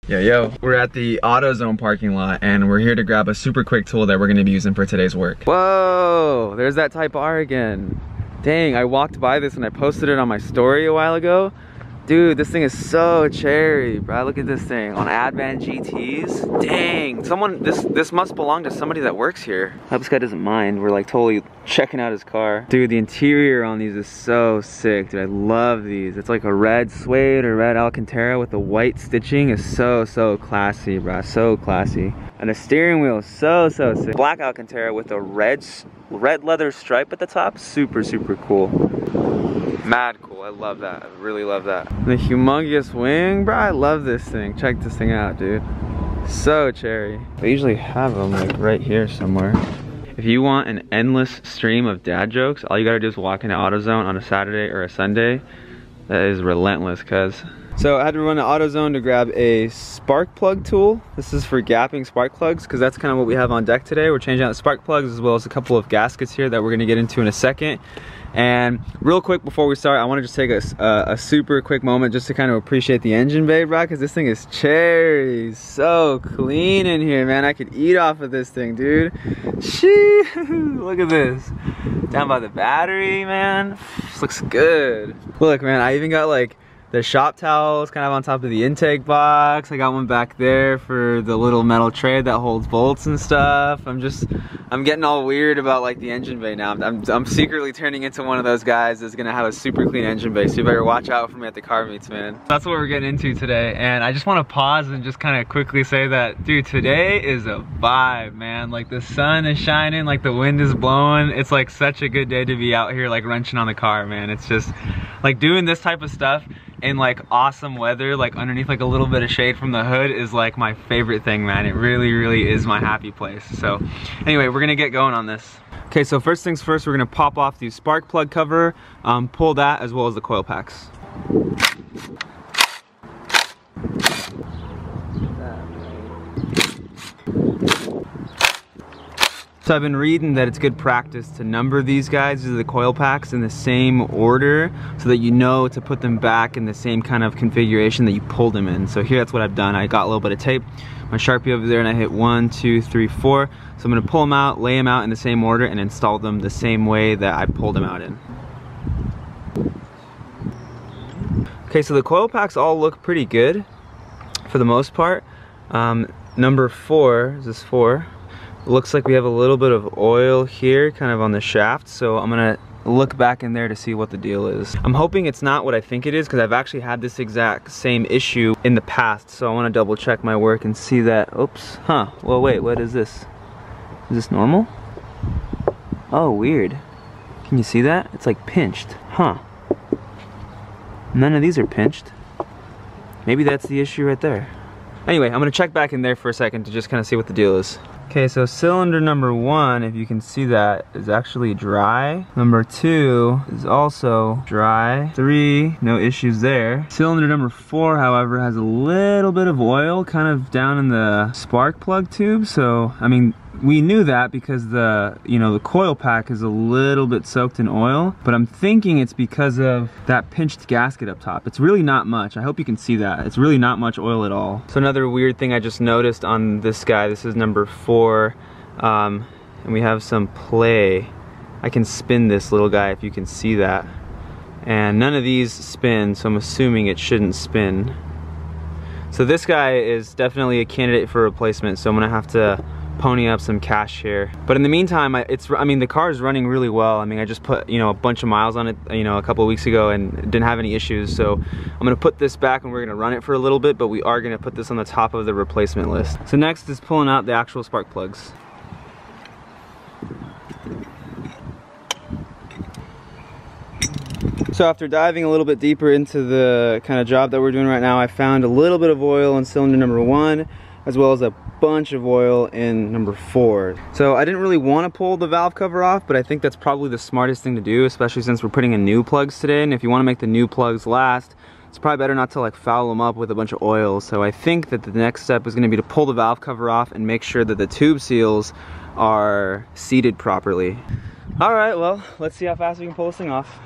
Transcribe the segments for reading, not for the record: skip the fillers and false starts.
Yo, we're at the AutoZone parking lot and we're here to grab a super quick tool that we're gonna be using for today's work. Whoa, there's that Type R again. Dang, I walked by this and I posted it on my story a while ago. Dude, this thing is so cherry, bro. Look at this thing on Advan GTs. Dang, this must belong to somebody that works here. I hope this guy doesn't mind. We're like totally checking out his car. Dude, the interior on these is so sick, dude. I love these. It's like a red suede or red Alcantara with the white stitching is so classy, bro. So classy. And the steering wheel is so sick. Black Alcantara with a red leather stripe at the top. Super cool. Mad cool. I love that. I really love that. The humongous wing, bro. I love this thing. Check this thing out, dude. So cherry. They usually have them like right here somewhere. If you want an endless stream of dad jokes, all you gotta do is walk into AutoZone on a Saturday or a Sunday. That is relentless, cuz. So I had to run to AutoZone to grab a spark plug tool. This is for gapping spark plugs, because that's kind of what we have on deck today. We're changing out the spark plugs as well as a couple of gaskets here that we're gonna get into in a second. And real quick before we start, I want to just take a super quick moment just to kind of appreciate the engine bay, bro, because this thing is cherry. So clean in here, man. I could eat off of this thing, dude. Shee, look at this. Down by the battery, man. This looks good. Look, man, I even got like the shop towels kind of on top of the intake box. I got one back there for the little metal tray that holds bolts and stuff. I'm getting all weird about like the engine bay now. I'm secretly turning into one of those guys that's gonna have a super clean engine bay, so you better watch out for me at the car meets, man. That's what we're getting into today, and I just want to pause and just kind of quickly say that, dude, today is a vibe, man. Like the sun is shining, like the wind is blowing. It's like such a good day to be out here like wrenching on the car, man. It's just like doing this type of stuff in like awesome weather, like underneath like a little bit of shade from the hood, is like my favorite thing, man. It really is my happy place. So anyway, we're gonna get going on this. Okay, so first things first, we're gonna pop off the spark plug cover, pull that as well as the coil packs. So I've been reading that it's good practice to number these guys, the coil packs, in the same order so that you know to put them back in the same kind of configuration that you pulled them in. So here, that's what I've done. I got a little bit of tape, my Sharpie over there, and I hit 1, 2, 3, 4. So I'm gonna pull them out, lay them out in the same order, and install them the same way that I pulled them out in. Okay, so the coil packs all look pretty good for the most part. Number 4, is this 4? Looks like we have a little bit of oil here kind of on the shaft, so I'm gonna look back in there to see what the deal is. I'm hoping it's not what I think it is, because I've actually had this exact same issue in the past, so I want to double check my work and see that. Oops, well wait, what is this? Is this normal? Oh, weird. Can you see that? It's like pinched, None of these are pinched. Maybe that's the issue right there. Anyway, I'm gonna check back in there for a second to just kind of see what the deal is. Okay, so cylinder number 1, if you can see that, is actually dry. Number 2 is also dry. 3, no issues there. Cylinder number 4, however, has a little bit of oil kind of down in the spark plug tube. So, I mean, we knew that because the coil pack is a little bit soaked in oil, but I'm thinking it's because of that pinched gasket up top. It's really not much. I hope you can see that. It's really not much oil at all. So another weird thing I just noticed on this guy, this is number 4, and we have some play. I can spin this little guy if you can see that. And none of these spin, so I'm assuming it shouldn't spin. So this guy is definitely a candidate for replacement, so I'm gonna have to pony up some cash here. But in the meantime, I mean the car is running really well. I mean, I just put a bunch of miles on it a couple of weeks ago and didn't have any issues. So I'm gonna put this back and we're gonna run it for a little bit, but we are gonna put this on the top of the replacement list. So next is pulling out the actual spark plugs. So after diving a little bit deeper into the kind of job that we're doing right now, I found a little bit of oil in cylinder number 1, as well as a bunch of oil in number 4. So I didn't really want to pull the valve cover off, but I think that's probably the smartest thing to do, especially since we're putting in new plugs today. And if you want to make the new plugs last, it's probably better not to like foul them up with a bunch of oil. So I think that the next step is going to be to pull the valve cover off and make sure that the tube seals are seated properly. All right, well, let's see how fast we can pull this thing off.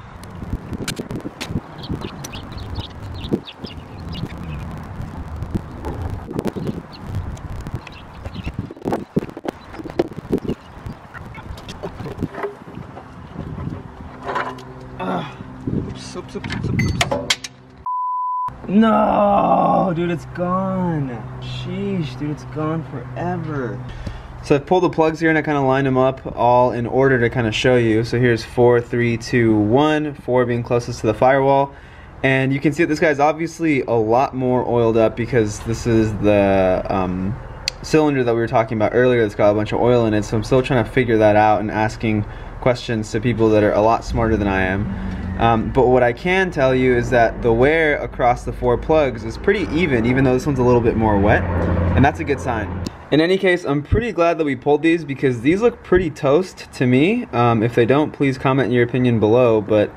No, dude, it's gone. Sheesh, dude, it's gone forever. So I've pulled the plugs here and I kind of lined them up all in order to kind of show you. So here's 4, 3, 2, 1, 4 being closest to the firewall. And you can see that this guy's obviously a lot more oiled up because this is the cylinder that we were talking about earlier that's got a bunch of oil in it. So I'm still trying to figure that out and asking questions to people that are a lot smarter than I am. But what I can tell you is that the wear across the 4 plugs is pretty even though this one's a little bit more wet, and that's a good sign. In any case, I'm pretty glad that we pulled these because these look pretty toast to me. If they don't, please comment your opinion below, but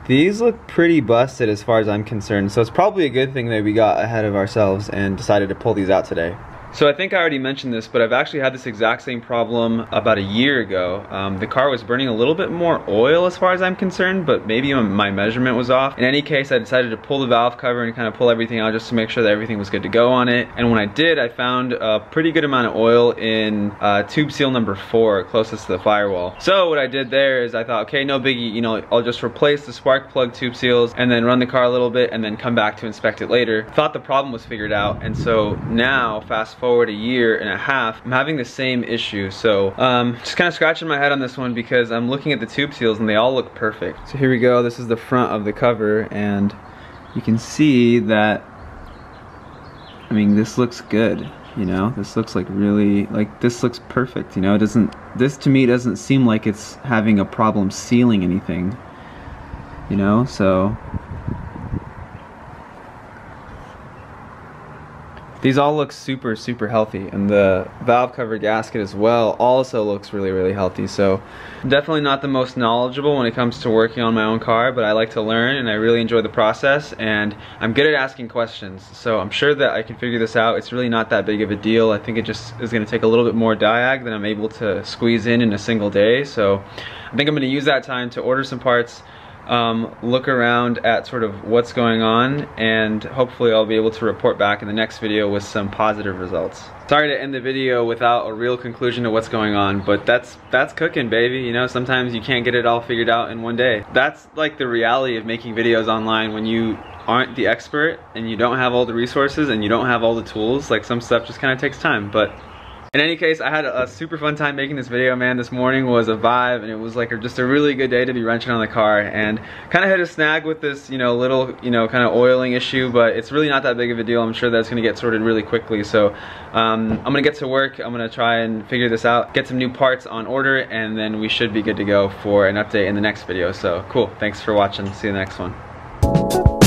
these look pretty busted as far as I'm concerned. So it's probably a good thing that we got ahead of ourselves and decided to pull these out today. So I think I already mentioned this, but I've actually had this exact same problem about a year ago. The car was burning a little bit more oil as far as I'm concerned, but maybe my measurement was off. In any case, I decided to pull the valve cover and kind of pull everything out just to make sure that everything was good to go on it. And when I did, I found a pretty good amount of oil in tube seal number 4, closest to the firewall. So what I did there is I thought, okay, no biggie, you know, I'll just replace the spark plug tube seals and then run the car a little bit and then come back to inspect it later. Thought the problem was figured out, and so now, fast forward a year and a half, I'm having the same issue. So just kind of scratching my head on this one because I'm looking at the tube seals and they all look perfect. So here we go, this is the front of the cover and you can see that, I mean, this looks good, you know, this looks like really, like this looks perfect, you know, this to me doesn't seem like it's having a problem sealing anything, you know, so these all look super healthy, and the valve cover gasket as well also looks really healthy. So I'm definitely not the most knowledgeable when it comes to working on my own car, but I like to learn and I really enjoy the process, and I'm good at asking questions. So I'm sure that I can figure this out. It's really not that big of a deal. I think it just is gonna take a little bit more diag than I'm able to squeeze in a single day. So I think I'm gonna use that time to order some parts, look around at sort of what's going on, and hopefully I'll be able to report back in the next video with some positive results. Sorry to end the video without a real conclusion to what's going on, but that's cooking, baby. You know, sometimes you can't get it all figured out in one day. That's like the reality of making videos online when you aren't the expert and you don't have all the resources and you don't have all the tools. Like, some stuff just kind of takes time. But in any case, I had a super fun time making this video, man. This morning was a vibe, and it was like just a really good day to be wrenching on the car, and kind of hit a snag with this, you know, little, you know, kind of oiling issue, but it's really not that big of a deal. I'm sure that's gonna get sorted really quickly. So I'm gonna get to work. I'm gonna try and figure this out, get some new parts on order, and then we should be good to go for an update in the next video. So cool, thanks for watching. See you in the next one.